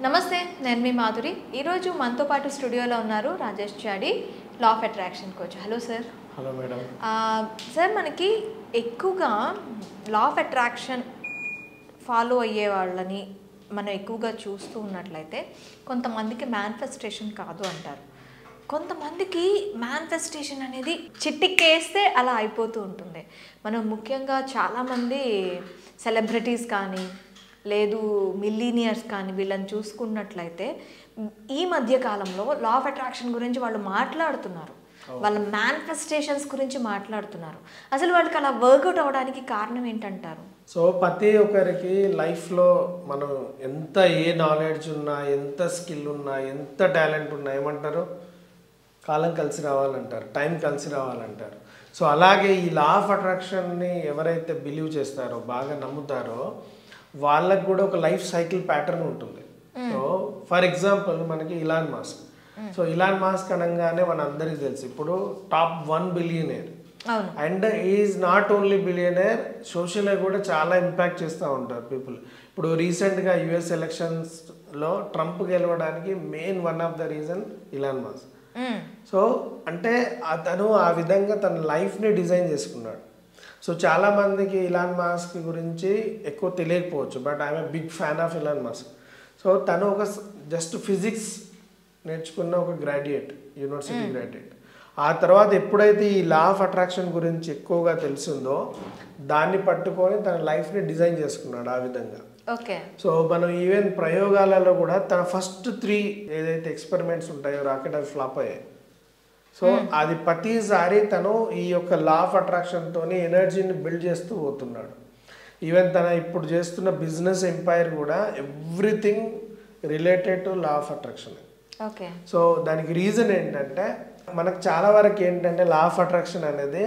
నమస్తే, నేను మీ మాధురి. ఈరోజు మనతో పాటు స్టూడియోలో ఉన్నారు Rajesh Chadi, law of attraction coach. Hello sir. Hello madam. Sir, మనకి ఎక్కువగా లా ఆఫ్ అట్రాక్షన్ ఫాలో అయ్యే వాళ్ళని మనం ఎక్కువగా చూస్తూ ఉన్నట్లయితే కొంతమందికి మేనిఫెస్టేషన్ కాదు అంటారు. కొంతమందికి మేనిఫెస్టేషన్ అనేది చిట్టికేస్తే అలా అయిపోతూ ఉంటుంది. మనం ముఖ్యంగా చాలామంది సెలబ్రిటీస్ కానీ లేదు మిలీనియర్స్ కానీ వీళ్ళని చూసుకున్నట్లయితే ఈ మధ్య కాలంలో లా ఆఫ్ అట్రాక్షన్ గురించి వాళ్ళు మాట్లాడుతున్నారు, వాళ్ళ మేనిఫెస్టేషన్స్ గురించి మాట్లాడుతున్నారు. అసలు వాళ్ళకి అలా వర్కౌట్ అవ్వడానికి కారణం ఏంటంటారు? సో ప్రతి ఒక్కరికి లైఫ్లో మనం ఎంత నాలెడ్జ్ ఉన్నా, ఎంత స్కిల్ ఉన్నా, ఎంత టాలెంట్ ఉన్నా ఏమంటారు, కాలం కలిసి రావాలంటారు, టైం కలిసి రావాలంటారు. సో అలాగే ఈ లా ఆఫ్ అట్రాక్షన్ని ఎవరైతే బిలీవ్ చేస్తారో, బాగా నమ్ముతారో, వాళ్ళకు కూడా ఒక లైఫ్ సైకిల్ ప్యాటర్న్ ఉంటుంది. సో ఫర్ ఎగ్జాంపుల్ మనకి Elon Musk. So Elon Musk అనగానే మన అందరికీ తెలుసు ఇప్పుడు top 1 billionaire. And is not only billionaire, సోషల్గా కూడా చాలా ఇంపాక్ట్ చేస్తూ ఉంటారు పీపుల్. ఇప్పుడు రీసెంట్గా యుఎస్ ఎలక్షన్స్లో ట్రంప్ గెలవడానికి main one of the reason Ilan Musk. So అంటే అతను ఆ విధంగా తన లైఫ్ని డిజైన్ చేసుకున్నాడు. సో చాలామందికి ఇలాన్ మాస్క్ గురించి ఎక్కువ తెలియకపోవచ్చు, but I'm a big fan of Elon Musk. So తను ఒక జస్ట్ ఫిజిక్స్ నేర్చుకున్న ఒక గ్రాడ్యుయేట్, యూనివర్సిటీ గ్రాడ్యుయేట్. ఆ తర్వాత ఎప్పుడైతే ఈ లా ఆఫ్ అట్రాక్షన్ గురించి ఎక్కువగా తెలిసిందో దాన్ని పట్టుకొని తన లైఫ్ని డిజైన్ చేసుకున్నాడు ఆ విధంగా. ఓకే. సో మనం ఈవెన్ ప్రయోగాలలో కూడా తన ఫస్ట్ 3 ఏదైతే ఎక్స్పెరిమెంట్స్ ఉంటాయో రాకెట్ అవి ఫ్లాప్ అయ్యాయి. సో అది ప్రతిసారి తను ఈ యొక్క లా ఆఫ్ అట్రాక్షన్తో ఎనర్జీని బిల్డ్ చేస్తూ పోతున్నాడు. ఈవెన్ తన ఇప్పుడు చేస్తున్న బిజినెస్ ఎంపైర్ కూడా everything related to law of attraction. Okay. So దానికి రీజన్ ఏంటంటే మనకు చాలా వరకు ఏంటంటే లా ఆఫ్ అట్రాక్షన్ అనేది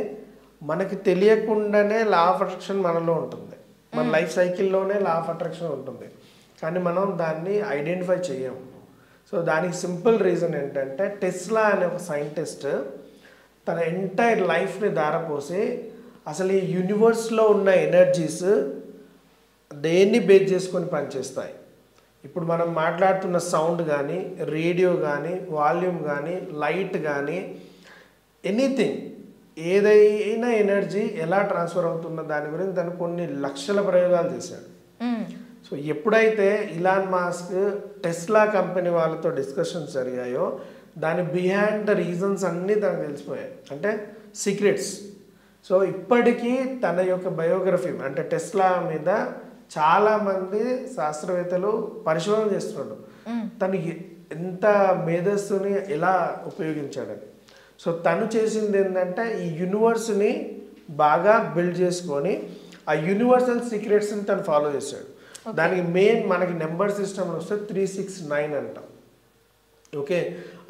మనకి తెలియకుండానే లా ఆఫ్ అట్రాక్షన్ మనలో ఉంటుంది, మన లైఫ్ సైకిల్లోనే లా ఆఫ్ అట్రాక్షన్ ఉంటుంది, కానీ మనం దాన్ని ఐడెంటిఫై చేయము. సో దానికి సింపుల్ రీజన్ ఏంటంటే టెస్లా అనే ఒక సైంటిస్ట్ తన ఎంటైర్ లైఫ్ని ధారపోసి అసలు ఈ యూనివర్స్లో ఉన్న ఎనర్జీస్ దేన్ని బేస్ చేసుకొని పనిచేస్తాయి. ఇప్పుడు మనం మాట్లాడుతున్న సౌండ్ కానీ, రేడియో కానీ, వాల్యూమ్ కానీ, లైట్ కానీ, ఎనీథింగ్ ఏదైనా ఎనర్జీ ఎలా ట్రాన్స్ఫర్ అవుతున్న దాని గురించి తను కొన్ని లక్షల ప్రయోగాలు చేశాడు. సో ఎప్పుడైతే ఇలాన్ మాస్క్ టెస్లా కంపెనీ వాళ్ళతో డిస్కషన్స్ జరిగాయో దాని బిహైండ్ ద రీజన్స్ అన్నీ తనకు తెలిసిపోయాయి, అంటే సీక్రెట్స్. సో ఇప్పటికీ తన యొక్క బయోగ్రఫీ అంటే టెస్లా మీద చాలామంది శాస్త్రవేత్తలు పరిశోధన చేస్తున్నాడు, తను ఎంత మేధస్సుని ఎలా ఉపయోగించాడని. సో తను చేసింది ఏంటంటే ఈ యూనివర్స్ని బాగా బిల్డ్ చేసుకొని ఆ యూనివర్సల్ సీక్రెట్స్ని తను ఫాలో చేశాడు. దానికి మెయిన్ మనకి నెంబర్ సిస్టమ్ వస్తే 369 అంటాం. ఓకే,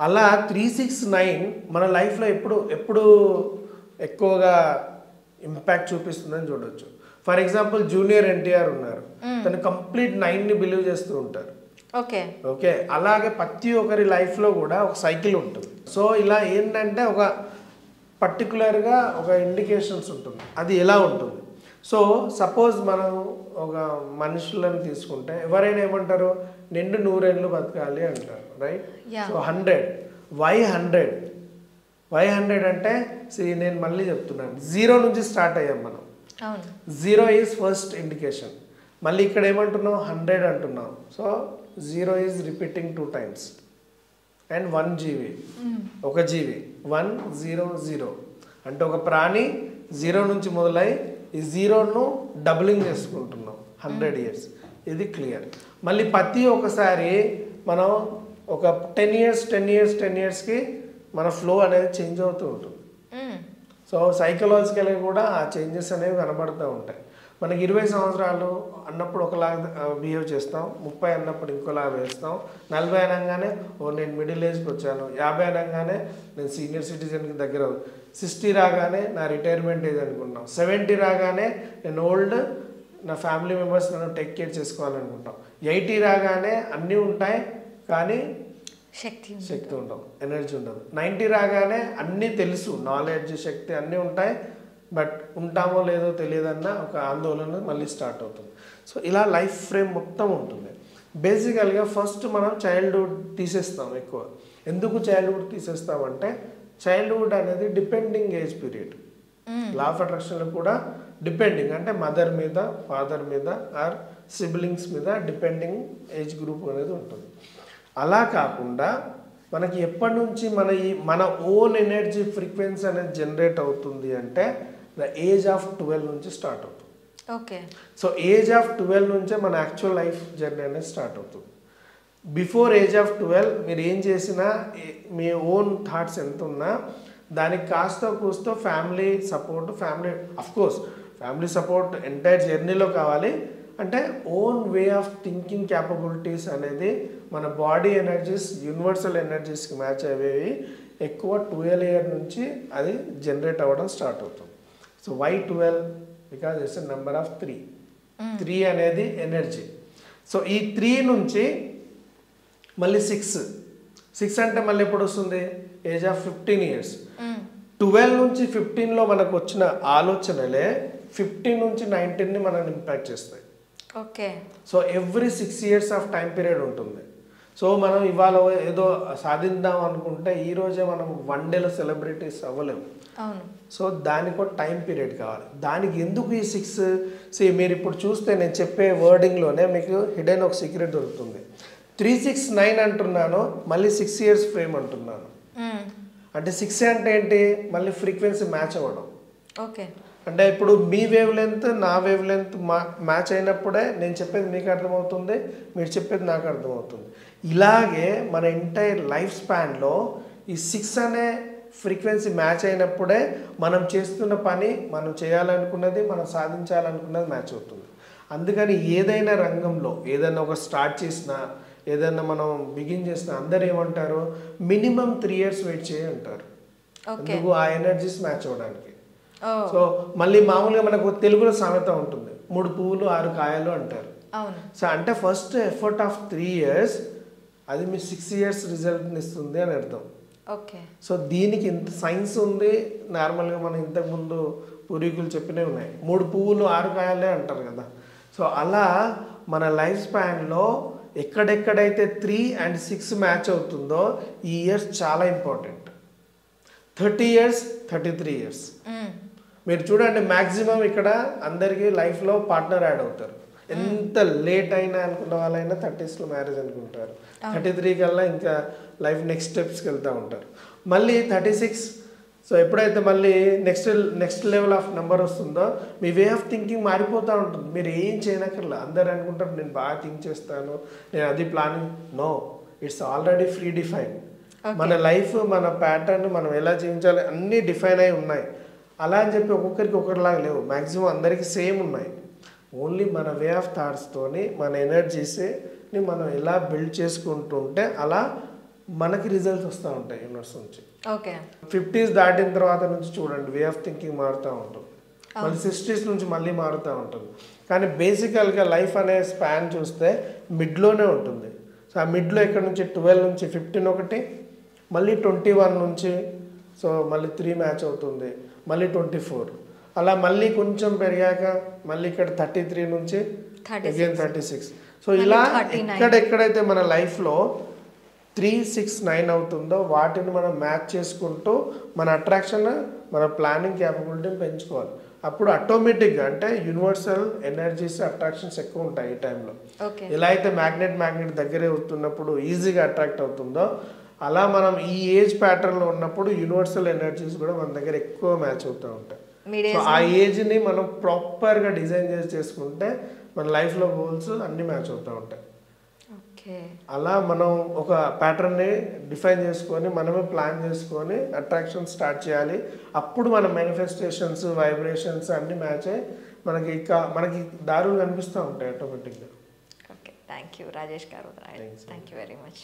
అలా 369 మన లైఫ్లో ఎప్పుడు ఎక్కువగా ఇంపాక్ట్ చూపిస్తుందని చూడవచ్చు. ఫర్ ఎగ్జాంపుల్ జూనియర్ ఎన్టీఆర్ ఉన్నారు, తను కంప్లీట్ 9ని బిలీవ్ చేస్తూ ఉంటారు. ఓకే. ఓకే, అలాగే ప్రతి ఒక్కరి లైఫ్లో కూడా ఒక సైకిల్ ఉంటుంది. సో ఇలా ఏంటంటే ఒక పర్టికులర్గా ఒక ఇండికేషన్స్ ఉంటుంది, అది ఎలా ఉంటుంది. సో సపోజ్ మనం ఒక మనుషులను తీసుకుంటే ఎవరైనా ఏమంటారు, నిండు 100 ఏళ్ళు బతకాలి అంటారు, రైట్? సో 100 వై 100 అంటే నేను మళ్ళీ చెప్తున్నాను, 0 నుంచి స్టార్ట్ అయ్యాం మనం. 0 ఈజ్ ఫస్ట్ ఇండికేషన్. మళ్ళీ ఇక్కడ ఏమంటున్నాం, 100 అంటున్నాం. So 0 is repeating 2 times and 1 జీవి, ఒక జీవి 1 0 0 అంటే ఒక ప్రాణి 0 నుంచి మొదలై ఈ 0ను డబులింగ్ చేసుకుంటున్నాం 100 years. ఇది క్లియర్. మళ్ళీ ప్రతి ఒక్కసారి మనం ఒక 10 yearsకి మన ఫ్లో అనేది చేంజ్ అవుతూ ఉంటుంది. సో సైకలాజికల్గా కూడా ఆ చేంజెస్ అనేవి కనబడుతూ ఉంటాయి. మనకి 20 సంవత్సరాలు అన్నప్పుడు ఒకలాగా బిహేవ్ చేస్తాం, 30 అన్నప్పుడు ఇంకోలాగా వేస్తాం, 40 అనగానే నేను మిడిల్ ఏజ్కి వచ్చాను, 50 అనగానే నేను సీనియర్ సిటిజన్కి దగ్గర, 60 రాగానే నా రిటైర్మెంట్ ఏజ్ అనుకుంటాం, 70 రాగానే నేను ఓల్డ్, నా ఫ్యామిలీ మెంబర్స్ నన్ను టేక్ కేర్ చేసుకోవాలనుకుంటాం, 80 రాగానే అన్నీ ఉంటాయి కానీ శక్తి ఉండదు, ఎనర్జీ ఉండదు, 90 రాగానే అన్నీ తెలుసు, నాలెడ్జ్, శక్తి అన్నీ ఉంటాయి, బట్ ఉంటామో లేదో తెలియదన్న ఒక ఆందోళన మళ్ళీ స్టార్ట్ అవుతుంది. సో ఇలా లైఫ్ ఫ్రేమ్ మొత్తం ఉంటుంది. బేసికల్గా ఫస్ట్ మనం చైల్డ్హుడ్ తీసేస్తాం ఎక్కువ. ఎందుకు చైల్డ్హుడ్ తీసేస్తామంటే చైల్డ్హుడ్ అనేది depending age period. Law of అట్రాక్షన్లో కూడా డిపెండింగ్ అంటే మదర్ మీద, ఫాదర్ మీద ఆర్ సిబ్లింగ్స్ మీద డిపెండింగ్ ఏజ్ గ్రూప్ అనేది ఉంటుంది. అలా కాకుండా మనకి ఎప్పటి నుంచి మన ఓన్ ఎనర్జీ ఫ్రీక్వెన్సీ అనేది జనరేట్ అవుతుంది అంటే ద ఏజ్ ఆఫ్ 12 నుంచి స్టార్ట్ అవుతుంది. ఓకే. సో ఏజ్ ఆఫ్ 12 నుంచే మన యాక్చువల్ లైఫ్ జర్నీ అనేది స్టార్ట్ అవుతుంది. బిఫోర్ ఏజ్ ఆఫ్ 12 మీరు ఏం చేసినా మీ ఓన్ థాట్స్ ఎంత ఉన్నా దానికి కాస్త కూస్తో family support, family support entire జర్నీలో కావాలి. అంటే own way of thinking capabilities అనేది మన బాడీ ఎనర్జీస్ యూనివర్సల్ ఎనర్జీస్కి మ్యాచ్ అయ్యేవి ఎక్కువ 12 ఇయర్ నుంచి అది జనరేట్ అవ్వడం స్టార్ట్ అవుతుంది. So why 12? Because it's a number of 3. 3 అనేది ఎనర్జీ. సో ఈ 3 నుంచి మళ్ళీ 6 అంటే మళ్ళీ ఎప్పుడు వస్తుంది? Age of 15 years. 12 నుంచి 15లో మనకు వచ్చిన ఆలోచనలే 15 నుంచి 19ని మనల్ని ఇంపాక్ట్ చేస్తాయి. Okay. So every 6 years of time period ఉంటుంది. సో మనం ఇవాళ ఏదో సాధిద్దాం అనుకుంటే ఈరోజే మనం 1 డేలో సెలబ్రిటీస్ అవ్వలేము. అవును. సో దానికి ఒక టైం పీరియడ్ కావాలి. దానికి ఎందుకు ఈ 6? మీరు ఇప్పుడు చూస్తే నేను చెప్పే వర్డింగ్లోనే మీకు హిడెన్ ఒక సీక్రెట్ దొరుకుతుంది. 369 అంటున్నాను, మళ్ళీ 6 ఇయర్స్ ఫ్రేమ్ అంటున్నాను. అంటే 6 అంటే ఏంటి? మళ్ళీ ఫ్రీక్వెన్సీ మ్యాచ్ అవ్వడం. ఓకే. అంటే ఇప్పుడు మీ వేవ్ లెంత్ నా వేవ్ లెంత్ మ్యాచ్ అయినప్పుడే నేను చెప్పేది మీకు అర్థమవుతుంది, మీరు చెప్పేది నాకు అర్థమవుతుంది. ఇలాగే మన ఎంటైర్ లైఫ్ స్పాన్లో ఈ 6 అనే ఫ్రీక్వెన్సీ మ్యాచ్ అయినప్పుడే మనం చేస్తున్న పని, మనం చేయాలనుకున్నది, మనం సాధించాలనుకున్నది మ్యాచ్ అవుతుంది. అందుకని ఏదైనా రంగంలో ఏదైనా ఒక స్టార్ట్ చేసినా, ఏదైనా మనం బిగిన్ చేసినా అందరు ఏమంటారు? మినిమం 3 ఇయర్స్ వెయిట్ చేయి అంటారు. ఎందుకు? ఆ ఎనర్జీస్ మ్యాచ్ అవ్వడానికి. సో మళ్ళీ మామూలుగా మనకు తెలుగులో సామెత ఉంటుంది, 3 పువ్వులు 6 కాయలు అంటారు. సో అంటే ఫస్ట్ ఎఫర్ట్ ఆఫ్ 3 ఇయర్స్ అది మీ 6 ఇయర్స్ రిజల్ట్ని ఇస్తుంది అని అర్థం. ఓకే. సో దీనికి ఇంత సైన్స్ ఉంది. నార్మల్గా మనం ఇంతకుముందు పూర్వీకులు చెప్పినవి ఉన్నాయి, 3 పువ్వులు 6 కాయలే అంటారు కదా. సో అలా మన లైఫ్ స్పాన్లో ఎక్కడెక్కడైతే 3 and 6 మ్యాచ్ అవుతుందో ఈ ఇయర్స్ చాలా ఇంపార్టెంట్. 30 years, 33 years. మీరు చూడండి, మ్యాక్సిమం ఇక్కడ అందరికీ లైఫ్లో పార్ట్నర్ యాడ్ అవుతారు. ఎంత లేట్ అయినా అనుకున్న వాళ్ళైనా 30sలో మ్యారేజ్ అనుకుంటారు. 33 కల్లా ఇంకా లైఫ్ నెక్స్ట్ స్టెప్స్కి వెళ్తూ ఉంటారు. మళ్ళీ 36. సో ఎప్పుడైతే మళ్ళీ నెక్స్ట్ లెవెల్ ఆఫ్ నెంబర్ వస్తుందో మీ వే ఆఫ్ థింకింగ్ మారిపోతూ ఉంటుంది. మీరు ఏం చేయనక్కర్లా. అందరు అనుకుంటారు నేను బాగా థింక్ చేస్తాను, నేను అది planning. No, it's already free define. మన లైఫ్, మన ప్యాటర్న్, మనం ఎలా జీవించాలి అన్నీ డిఫైన్ అయి ఉన్నాయి. అలా అని చెప్పి ఒక్కొక్కరికి ఒకరిలాగా లేవు, మ్యాక్సిమం అందరికీ సేమ్ ఉన్నాయి. ఓన్లీ మన వే ఆఫ్ థాట్స్తోని మన ఎనర్జీస్ని మనం ఎలా బిల్డ్ చేసుకుంటూ ఉంటే అలా మనకి రిజల్ట్స్ వస్తూ ఉంటాయి యూనివర్స్ నుంచి. ఓకే. 50s దాటిన తర్వాత నుంచి చూడండి వే ఆఫ్ థింకింగ్ మారుతూ ఉంటుంది. మళ్ళీ 60s నుంచి మళ్ళీ మారుతూ ఉంటుంది. కానీ బేసికల్గా లైఫ్ అనే స్పాన్ చూస్తే మిడ్లోనే ఉంటుంది. సో ఆ మిడ్లో ఇక్కడ నుంచి 12 నుంచి 15 ఒకటి, మళ్ళీ 21 నుంచి సో మళ్ళీ 3 మ్యాచ్ అవుతుంది, మళ్ళీ 24. అలా మళ్ళీ కొంచెం పెరిగాక మళ్ళీ ఇక్కడ 33 నుంచి అగైన్ 36. సో ఇలా ఎక్కడెక్కడైతే మన లైఫ్లో 3, 6, 9 అవుతుందో వాటిని మనం మ్యాచ్ చేసుకుంటూ మన అట్రాక్షన్, మన ప్లానింగ్ క్యాపబిలిటీని పెంచుకోవాలి. అప్పుడు ఆటోమేటిక్గా అంటే యూనివర్సల్ ఎనర్జీస్ అట్రాక్షన్స్ ఎక్కువ ఉంటాయి ఈ టైంలో. ఎలా అయితే మ్యాగ్నెట్ దగ్గరే అవుతున్నప్పుడు ఈజీగా అట్రాక్ట్ అవుతుందో అలా మనం ఈ ఏజ్ ప్యాటర్న్లో ఉన్నప్పుడు యూనివర్సల్ ఎనర్జీస్ కూడా మన దగ్గర ఎక్కువ మ్యాచ్ అవుతూ ఉంటాయి. సో ఆ ఏజ్ని మనం ప్రాపర్గా డిజైన్ చేసుకుంటే మన లైఫ్లో గోల్స్ అన్నీ మ్యాచ్ అవుతూ ఉంటాయి. అలా మనం ఒక ప్యాటర్న్ని డిఫైన్ చేసుకొని మనమే ప్లాన్ చేసుకొని అట్రాక్షన్ స్టార్ట్ చేయాలి. అప్పుడు మన మేనిఫెస్టేషన్స్, వైబ్రేషన్స్ అన్నీ మ్యాచ్ అయ్యి మనకి దారులు కనిపిస్తూ ఉంటాయి ఆటోమేటిక్గా. ఓకే, థ్యాంక్ యూ రాజేష్ గారు. Thank you very much.